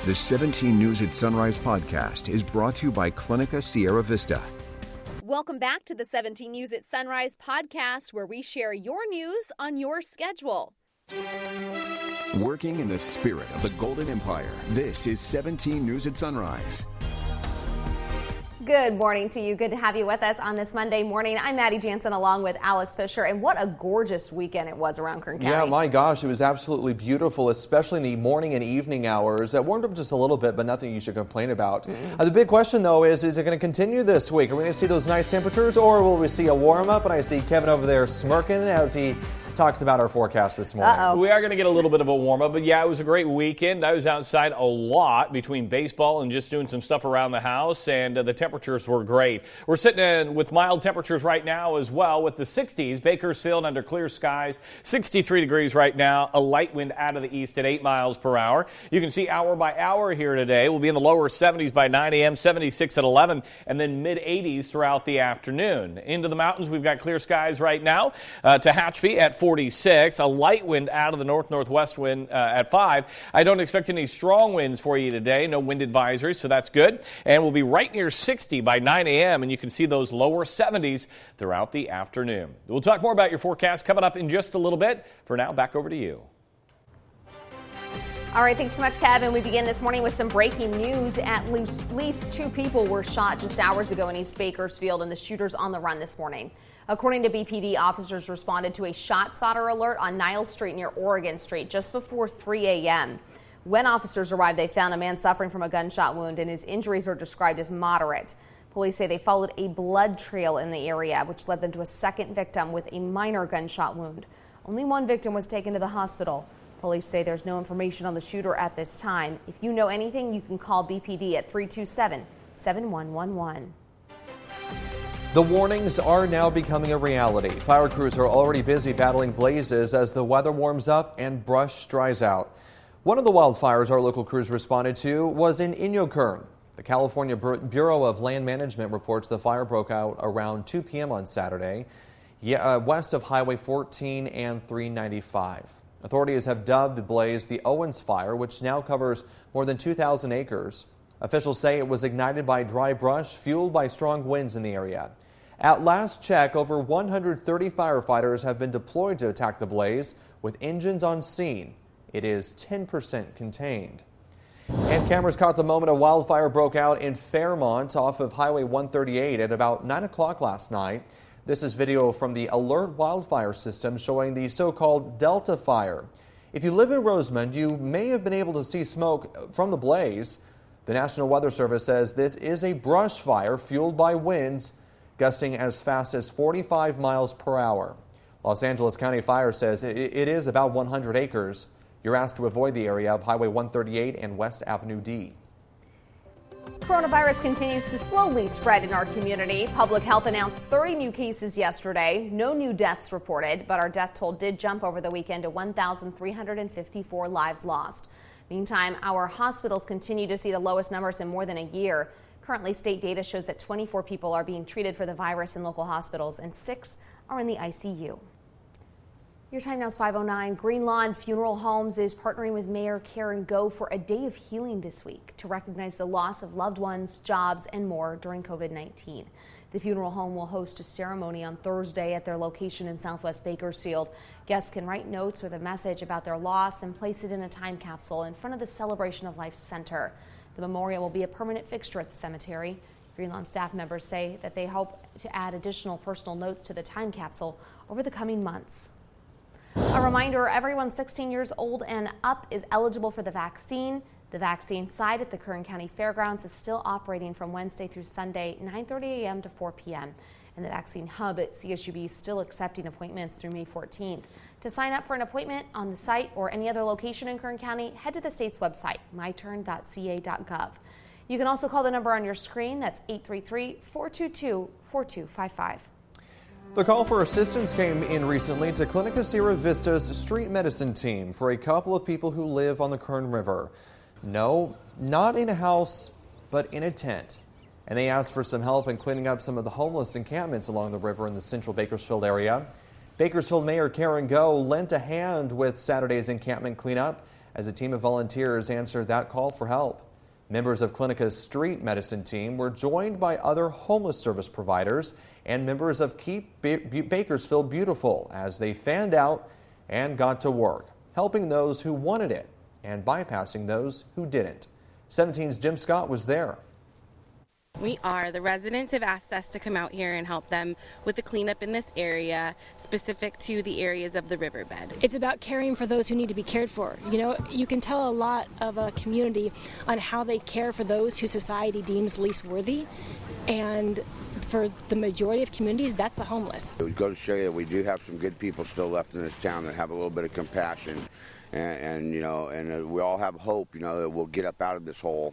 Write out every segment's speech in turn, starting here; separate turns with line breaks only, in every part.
The 17 News at Sunrise podcast is brought to you by Clinica Sierra Vista.
Welcome back to the 17 News at Sunrise podcast, where we share your news on your schedule.
Working in the spirit of the Golden Empire, this is 17 News at Sunrise.
Good morning to you. Good to have you with us on this Monday morning. I'm Maddie Jansen along with Alex Fisher, and what a gorgeous weekend it was around Kern County.
Yeah, my gosh, it was absolutely beautiful, especially in the morning and evening hours. It warmed up just a little bit, but nothing you should complain about. The big question, though, is it going to continue this week? Are we going to see those nice temperatures, or will we see a warm-up? And I see Kevin over there smirking as he talks about our forecast this morning.
We are going to get a little bit of a warm-up, but yeah, it was a great weekend. I was outside a lot between baseball and just doing some stuff around the house, and the temperatures were great. We're sitting in with mild temperatures right now as well, with the 60s. Bakersfield under clear skies, 63 degrees right now, a light wind out of the east at 8 miles per hour. You can see hour by hour here today. We'll be in the lower 70s by 9 a.m., 76 at 11, and then mid-80s throughout the afternoon. Into the mountains, we've got clear skies right now. Tehachapi at 46, a light wind out of the north-northwest wind at 5. I don't expect any strong winds for you today. No wind advisory, so that's good. And we'll be right near 60 by 9 a.m., and you can see those lower 70s throughout the afternoon. We'll talk more about your forecast coming up in just a little bit. For now, back over to you.
All right, thanks so much, Kevin. We begin this morning with some breaking news. At least 2 people were shot just hours ago in East Bakersfield, and the shooter's on the run this morning. According to BPD, officers responded to a shot spotter alert on Niles Street near Oregon Street just before 3 a.m. When officers arrived, they found a man suffering from a gunshot wound, and his injuries are described as moderate. Police say they followed a blood trail in the area, which led them to a second victim with a minor gunshot wound. Only one victim was taken to the hospital. Police say there's no information on the shooter at this time. If you know anything, you can call BPD at 327-7111.
The warnings are now becoming a reality. Fire crews are already busy battling blazes as the weather warms up and brush dries out. One of the wildfires our local crews responded to was in Kern. The California Bureau of Land Management reports the fire broke out around 2 p.m. on Saturday, west of Highway 14 and 395. Authorities have dubbed the blaze the Owens Fire, which now covers more than 2,000 acres. Officials say it was ignited by dry brush fueled by strong winds in the area. At last check, over 130 firefighters have been deployed to attack the blaze with engines on scene. It is 10% contained. And cameras caught the moment a wildfire broke out in Fairmont off of Highway 138 at about 9 o'clock last night. This is video from the Alert Wildfire System showing the so-called Delta Fire. If you live in Rosamond, you may have been able to see smoke from the blaze. The National Weather Service says this is a brush fire fueled by winds gusting as fast as 45 miles per hour. Los Angeles County Fire says it is about 100 acres. You're asked to avoid the area of Highway 138 and West Avenue D.
Coronavirus continues to slowly spread in our community. Public Health announced 30 new cases yesterday. No new deaths reported, but our death toll did jump over the weekend to 1,354 lives lost. Meantime, our hospitals continue to see the lowest numbers in more than a year. Currently, state data shows that 24 people are being treated for the virus in local hospitals and 6 are in the ICU. Your time now is 5:09. Green Lawn Funeral Homes is partnering with Mayor Karen Go for a day of healing this week to recognize the loss of loved ones, jobs, and more during COVID-19. The funeral home will host a ceremony on Thursday at their location in Southwest Bakersfield. Guests can write notes with a message about their loss and place it in a time capsule in front of the Celebration of Life Center. The memorial will be a permanent fixture at the cemetery. Green Lawn staff members say that they hope to add additional personal notes to the time capsule over the coming months. A reminder, everyone 16 years old and up is eligible for the vaccine. The vaccine site at the Kern County Fairgrounds is still operating from Wednesday through Sunday, 9:30 a.m. to 4 p.m. And the vaccine hub at CSUB is still accepting appointments through May 14th. To sign up for an appointment on the site or any other location in Kern County, head to the state's website, myturn.ca.gov. You can also call the number on your screen. That's 833-422-4255.
The call for assistance came in recently to Clinica Sierra Vista's street medicine team for a couple of people who live on the Kern River. No, not in a house, but in a tent. And they asked for some help in cleaning up some of the homeless encampments along the river in the central Bakersfield area. Bakersfield Mayor Karen Go lent a hand with Saturday's encampment cleanup as a team of volunteers answered that call for help. Members of Clinica's street medicine team were joined by other homeless service providers and members of Keep Bakersfield Beautiful as they fanned out and got to work, helping those who wanted it and bypassing those who didn't. 17's Jim Scott was there.
The residents have asked us to come out here and help them with the cleanup in this area, specific to the areas of the riverbed.
It's about caring for those who need to be cared for. You know, you can tell a lot of a community on how they care for those who society deems least worthy, and for the majority of communities, that's the homeless.
It would go to show you that we do have some good people still left in this town that have a little bit of compassion, and we all have hope, that we'll get up out of this hole.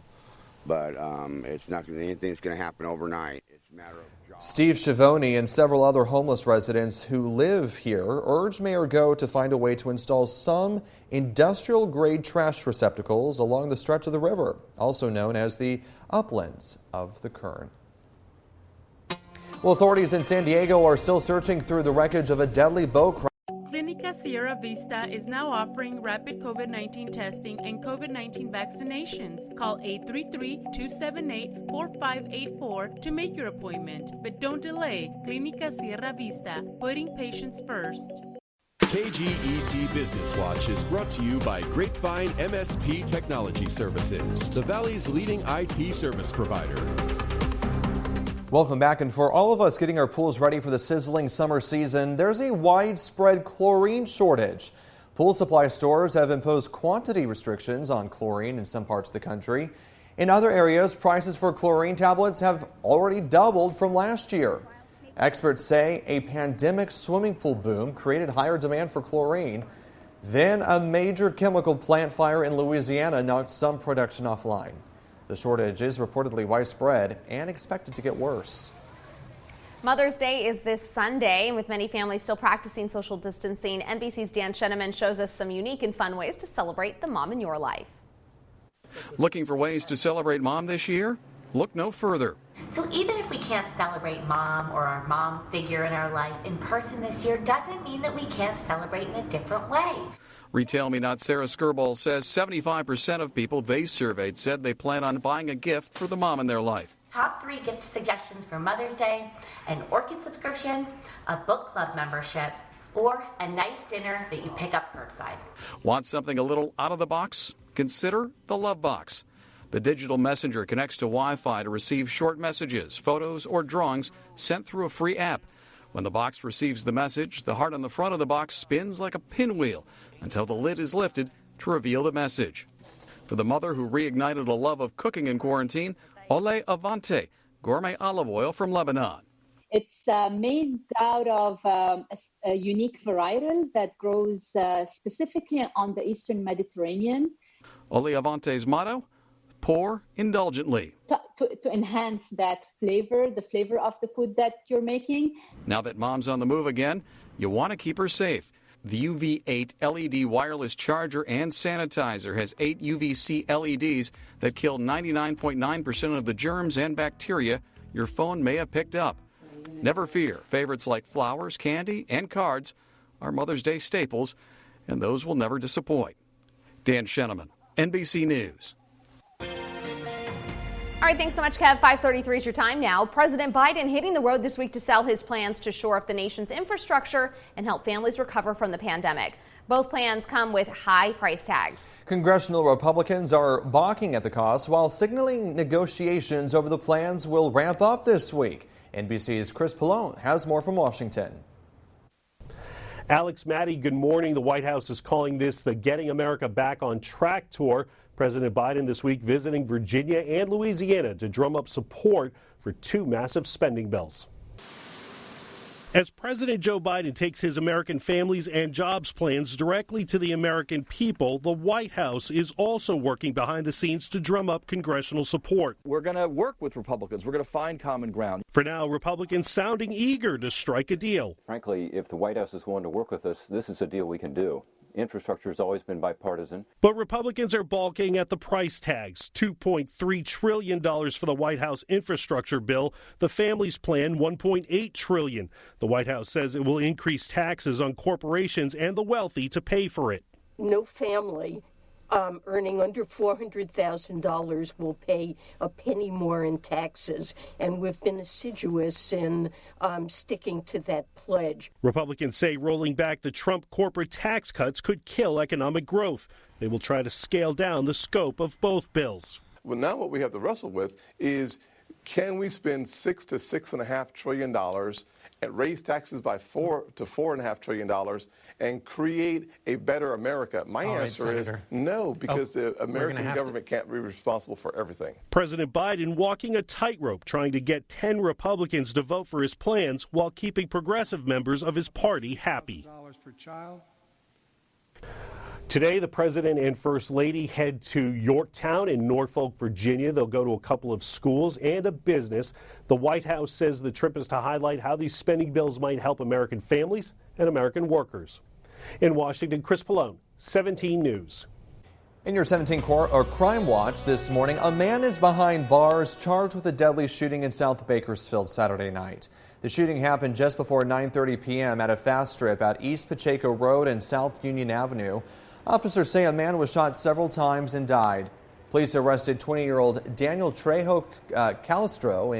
But it's not anything's going to happen overnight. It's a matter of jobs.
Steve Schiavone and several other homeless residents who live here urged Mayor Go to find a way to install some industrial-grade trash receptacles along the stretch of the river, also known as the uplands of the Kern. Well, authorities in San Diego are still searching through the wreckage of a deadly boat crash.
Clínica Sierra Vista is now offering rapid COVID-19 testing and COVID-19 vaccinations. Call 833-278-4584 to make your appointment. But don't delay. Clínica Sierra Vista, putting patients first.
KGET Business Watch is brought to you by Grapevine MSP Technology Services, the Valley's leading IT service provider.
Welcome back, and for all of us getting our pools ready for the sizzling summer season, there's a widespread chlorine shortage. Pool supply stores have imposed quantity restrictions on chlorine in some parts of the country. In other areas, prices for chlorine tablets have already doubled from last year. Experts say a pandemic swimming pool boom created higher demand for chlorine. Then a major chemical plant fire in Louisiana knocked some production offline. The shortage is reportedly widespread and expected to get worse.
Mother's Day is this Sunday, and with many families still practicing social distancing, NBC's Dan Sheneman shows us some unique and fun ways to celebrate the mom in your life.
Looking for ways to celebrate mom this year? Look no further.
So even if we can't celebrate mom or our mom figure in our life in person this year, doesn't mean that we can't celebrate in a different way.
Retail Me Not Sarah Skirball says 75% of people they surveyed said they plan on buying a gift for the mom in their life.
Top 3 gift suggestions for Mother's Day: an orchid subscription, a book club membership, or a nice dinner that you pick up curbside.
Want something a little out of the box? Consider the Love Box. The digital messenger connects to Wi-Fi to receive short messages, photos, or drawings sent through a free app. When the box receives the message, the heart on the front of the box spins like a pinwheel until the lid is lifted to reveal the message. For the mother who reignited a love of cooking in quarantine, Ole Avante, gourmet olive oil from Lebanon.
It's made out of a unique varietal that grows specifically on the Eastern Mediterranean.
Ole Avante's motto? Pour indulgently.
To enhance that flavor, the flavor of the food that you're making.
Now that mom's on the move again, you want to keep her safe. The UV8 LED wireless charger and sanitizer has 8 UVC LEDs that kill 99.9% of the germs and bacteria your phone may have picked up. Never fear, favorites like flowers, candy, and cards are Mother's Day staples, and those will never disappoint. Dan Sheneman, NBC News.
All right, thanks so much, Kev. 5:33 is your time now. President Biden hitting the road this week to sell his plans to shore up the nation's infrastructure and help families recover from the pandemic. Both plans come with high price tags.
Congressional Republicans are balking at the cost while signaling negotiations over the plans will ramp up this week. NBC's Chris Pallone has more from Washington.
Alex, Maddie, good morning. The White House is calling this the Getting America Back on Track tour. President Biden this week visiting Virginia and Louisiana to drum up support for 2 massive spending bills. As President Joe Biden takes his American families and jobs plans directly to the American people, the White House is also working behind the scenes to drum up congressional support.
We're going to work with Republicans. We're going to find common ground.
For now, Republicans sounding eager to strike a deal.
Frankly, if the White House is willing to work with us, this is a deal we can do. Infrastructure has always been bipartisan.
But Republicans are balking at the price tags. $2.3 trillion for the White House infrastructure bill. The family's plan, $1.8 trillion. The White House says it will increase taxes on corporations and the wealthy to pay for it.
No family earning under $400,000 will pay a penny more in taxes, and we've been assiduous in sticking to that pledge.
Republicans say rolling back the Trump corporate tax cuts could kill economic growth. They will try to scale down the scope of both bills.
Well, now what we have to wrestle with is, can we spend $6 to $6.5 trillion and raise taxes by $4 to $4.5 trillion and create a better America? My answer is no, because the American government can't be responsible for everything.
President Biden walking a tightrope, trying to get 10 Republicans to vote for his plans while keeping progressive members of his party happy. Today, the president and first lady head to Yorktown in Norfolk, Virginia. They'll go to a couple of schools and a business. The White House says the trip is to highlight how these spending bills might help American families and American workers. In Washington, Chris Pallone, 17 News.
In your 17 Crime Watch this morning, a man is behind bars charged with a deadly shooting in South Bakersfield Saturday night. The shooting happened just before 9:30 p.m. at a fast strip at East Pacheco Road and South Union Avenue. Officers say a man was shot several times and died. Police arrested 20-year-old Daniel Trejo Calistro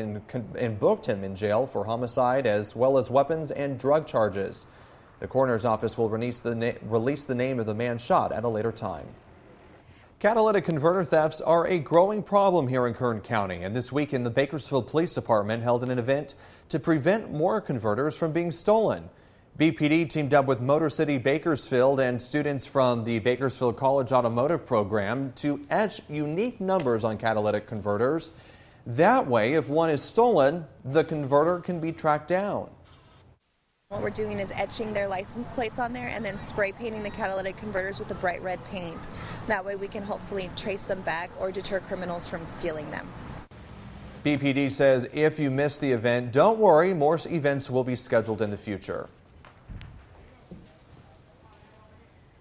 and booked him in jail for homicide as well as weapons and drug charges. The coroner's office will release the name of the man shot at a later time. Catalytic converter thefts are a growing problem here in Kern County, and this weekend the Bakersfield Police Department held an event to prevent more converters from being stolen. BPD teamed up with Motor City Bakersfield and students from the Bakersfield College Automotive Program to etch unique numbers on catalytic converters. That way, if one is stolen, the converter can be tracked down.
What we're doing is etching their license plates on there and then spray painting the catalytic converters with a bright red paint. That way we can hopefully trace them back or deter criminals from stealing them.
BPD says if you missed the event, don't worry, more events will be scheduled in the future.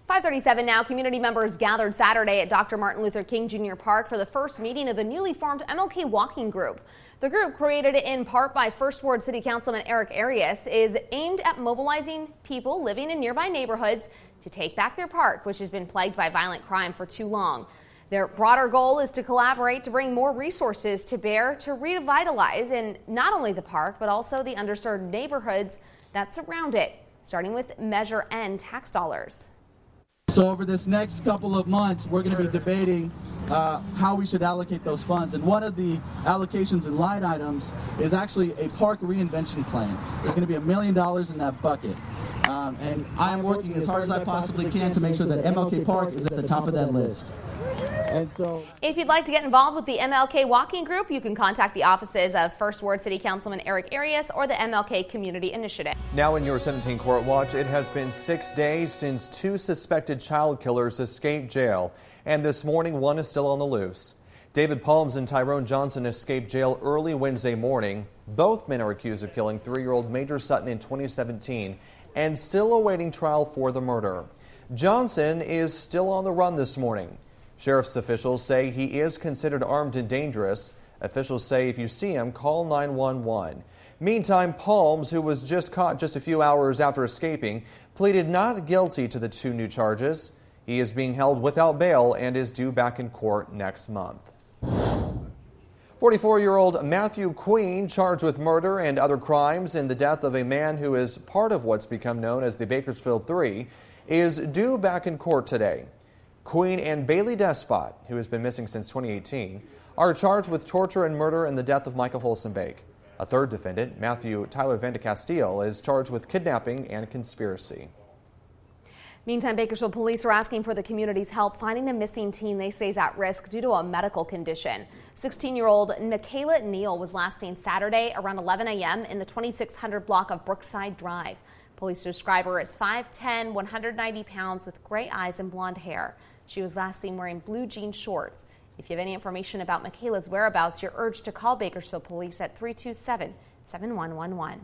5:37 now. Community members gathered Saturday at Dr. Martin Luther King Jr. Park for the first meeting of the newly formed MLK Walking Group. The group, created in part by First Ward City Councilman Eric Arias, is aimed at mobilizing people living in nearby neighborhoods to take back their park, which has been plagued by violent crime for too long. Their broader goal is to collaborate to bring more resources to bear to revitalize in not only the park, but also the underserved neighborhoods that surround it, starting with Measure N tax dollars.
So over this next couple of months, we're going to be debating how we should allocate those funds. And one of the allocations and line items is actually a park reinvention plan. There's going to be $1 million in that bucket. And I am working as hard as I possibly can to make sure that MLK Park is at the top of that list. And so,
if you'd like to get involved with the MLK Walking Group, you can contact the offices of First Ward City Councilman Eric Arias or the MLK Community Initiative. Now in your 17 Court Watch, it has been 6 days since 2 suspected child killers escaped jail, and this morning one is still on the loose. David Palms and Tyrone Johnson escaped jail early Wednesday morning. Both men are accused of killing 3-year-old Major Sutton in 2017 and still awaiting trial for the murder. Johnson is still on the run this morning. Sheriff's officials say he is considered armed and dangerous. Officials say if you see him, call 911. Meantime, Palms, who was just caught just a few hours after escaping, pleaded not guilty to the 2 new charges. He is being held without bail and is due back in court next month. 44-year-old Matthew Queen, charged with murder and other crimes in the death of a man who is part of what's become known as the Bakersfield Three, is due back in court today. Queen and Bailey Despot, who has been missing since 2018, are charged with torture and murder in the death of Michael Holsenbake. A third defendant, Matthew Tyler Vandecastile, is charged with kidnapping and conspiracy. Meantime, Bakersfield police are asking for the community's help finding a missing teen they say is at risk due to a medical condition. 16-year-old Michaela Neal was last seen Saturday around 11 a.m. in the 2600 block of Brookside Drive. Police describe her as 5'10", 190 pounds with gray eyes and blonde hair. She was last seen wearing blue jean shorts. If you have any information about Michaela's whereabouts, you're urged to call Bakersfield Police at 327-7111.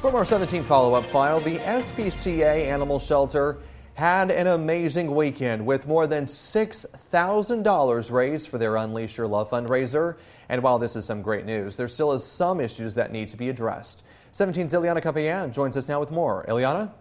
From our 17 follow-up file, the SPCA Animal Shelter had an amazing weekend with more than $6,000 raised for their Unleash Your Love fundraiser. And while this is some great news, there still is some issues that need to be addressed. 17's Eliana Capian joins us now with more. Eliana?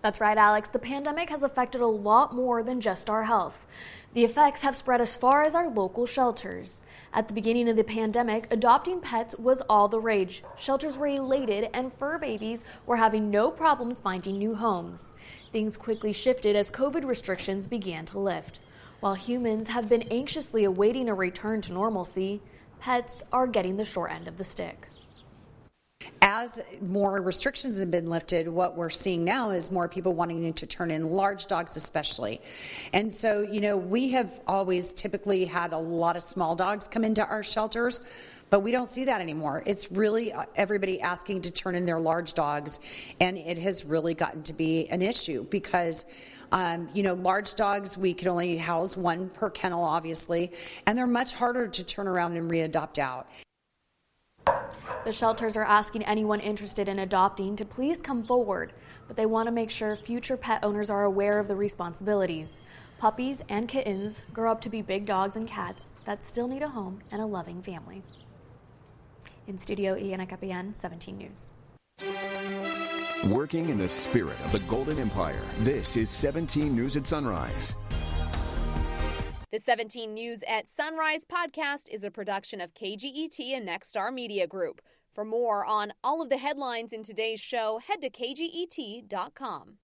That's right, Alex. The pandemic has affected a lot more than just our health. The effects have spread as far as our local shelters. At the beginning of the pandemic, adopting pets was all the rage. Shelters were elated and fur babies were having no problems finding new homes. Things quickly shifted as COVID restrictions began to lift. While humans have been anxiously awaiting a return to normalcy, pets are getting the short end of the stick.
As more restrictions have been lifted, what we're seeing now is more people wanting to turn in large dogs especially. And so, we have always typically had a lot of small dogs come into our shelters, but we don't see that anymore. It's really everybody asking to turn in their large dogs, and it has really gotten to be an issue because large dogs, we can only house one per kennel, obviously, and they're much harder to turn around and re-adopt out.
The shelters are asking anyone interested in adopting to please come forward, but they want to make sure future pet owners are aware of the responsibilities. Puppies and kittens grow up to be big dogs and cats that still need a home and a loving family. In studio, Ian Akapian, 17 News.
Working in the spirit of the Golden Empire, this is 17 News at Sunrise.
The 17 News at Sunrise podcast is a production of KGET and Nexstar Media Group. For more on all of the headlines in today's show, head to kget.com.